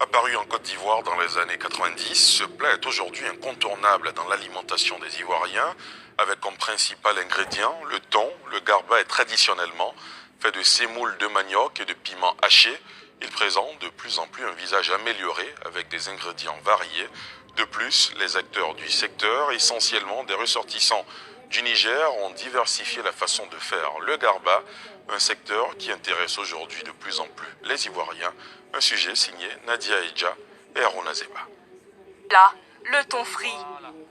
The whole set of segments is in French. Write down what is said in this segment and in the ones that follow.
Apparu en Côte d'Ivoire dans les années 90, ce plat est aujourd'hui incontournable dans l'alimentation des Ivoiriens, avec comme principal ingrédient le thon. Le garba est traditionnellement fait de sémoule de manioc et de piments hachés. Il présente de plus en plus un visage amélioré avec des ingrédients variés. De plus, les acteurs du secteur, essentiellement des ressortissants du Niger, ont diversifié la façon de faire le garba, un secteur qui intéresse aujourd'hui de plus en plus les Ivoiriens. Un sujet signé Nadia Eja et Arona Zeba. Là, le thon frit,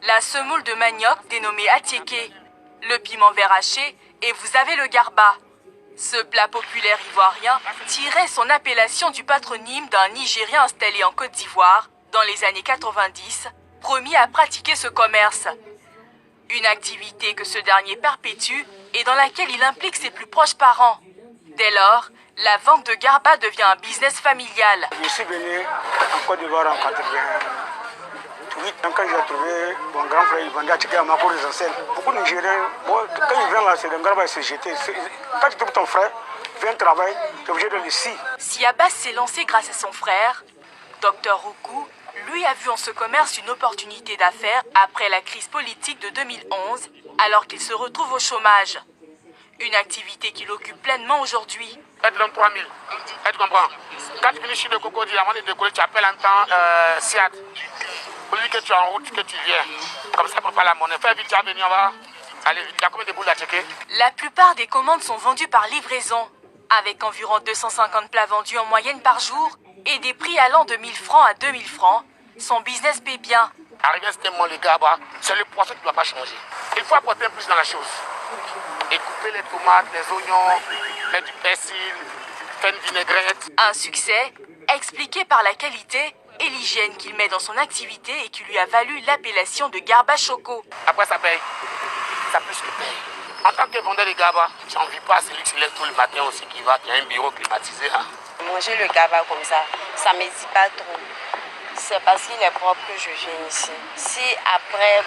la semoule de manioc dénommée atiéké, le piment vert haché et vous avez le garba. Ce plat populaire ivoirien tirait son appellation du patronyme d'un Nigérien installé en Côte d'Ivoire dans les années 90, promis à pratiquer ce commerce. Une activité que ce dernier perpétue et dans laquelle il implique ses plus proches parents. Dès lors, la vente de garba devient un business familial. Je suis venu en Côte d'Ivoire en 88. Quand j'ai trouvé mon grand frère, il vendait à ticket à Mako les ancêtres. Beaucoup de Nigériens, quand ils viennent là, c'est le garba, c'est jeté. Quand tu trouves ton frère, viens travailler, tu es obligé de le scier. Si Abbas s'est lancé grâce à son frère, Dr Roukou, lui, a vu en ce commerce une opportunité d'affaires après la crise politique de 2011, alors qu'il se retrouve au chômage. Une activité qui l'occupe pleinement aujourd'hui. Elle donne 3 000. Tu comprends? Quand tu finis sur le crocodile, avant de décoller, tu appelles un temps SIAT. Pour lui que tu es en route, que tu viens. Comme ça, prépare la monnaie. Fais vite, tu vas venir, on va. Allez, il y a combien de boules à checker? La plupart des commandes sont vendues par livraison, avec environ 250 plats vendus en moyenne par jour et des prix allant de 1 000 francs à 2 000 francs. Son business paie bien. Arrivé à ce moment, les gars, c'est le poisson qui ne doit pas changer. Il faut apporter un plus dans la chose. Et couper les tomates, les oignons, mettre du persil, faire une vinaigrette. Un succès expliqué par la qualité et l'hygiène qu'il met dans son activité et qui lui a valu l'appellation de garba choco. Après, ça paye. Ça plus que paye. En tant que vendeur de garba, tu n'en vis pas celui qui se lève tout le matin aussi, qui a un bureau climatisé. Hein. Manger le garba comme ça ne me dit pas trop. C'est parce qu'il est propre que je viens ici. Si après,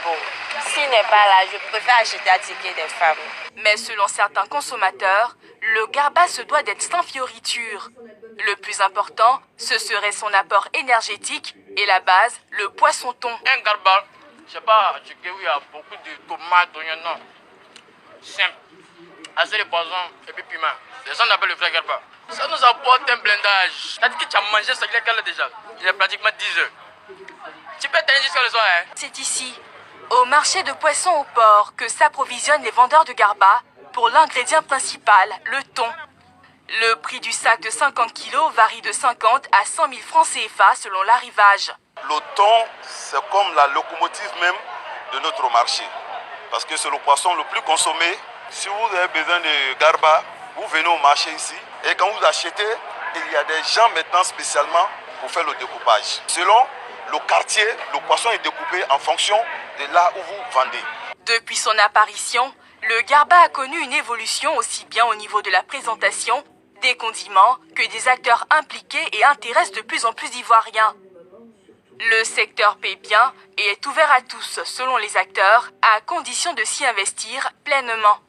s'il n'est pas là, je préfère acheter à ticket des femmes. Mais selon certains consommateurs, le garba se doit d'être sans fioriture. Le plus important, ce serait son apport énergétique et la base, le poisson thon. Un garba, je sais pas, il y a beaucoup de tomates, d'oignons, non. Simple. Assez de poisson et puis piment. Les gens appellent le vrai garba. Ça nous apporte un blindage. C'est-à-dire que tu as mangé ça, il est déjà. Il est pratiquement 10 heures. Tu peux tenir jusqu'à le soir, hein? C'est ici, au marché de poissons au port, que s'approvisionnent les vendeurs de garba pour l'ingrédient principal, le thon. Le prix du sac de 50 kg varie de 50 à 100 000 francs CFA selon l'arrivage. Le thon, c'est comme la locomotive même de notre marché. Parce que c'est le poisson le plus consommé. Si vous avez besoin de garba, vous venez au marché ici. Et quand vous achetez, il y a des gens maintenant spécialement pour faire le découpage. Selon le quartier, le poisson est découpé en fonction de là où vous vendez. Depuis son apparition, le garba a connu une évolution aussi bien au niveau de la présentation, des condiments, que des acteurs impliqués et intéresse de plus en plus d'Ivoiriens. Le secteur paie bien et est ouvert à tous, selon les acteurs, à condition de s'y investir pleinement.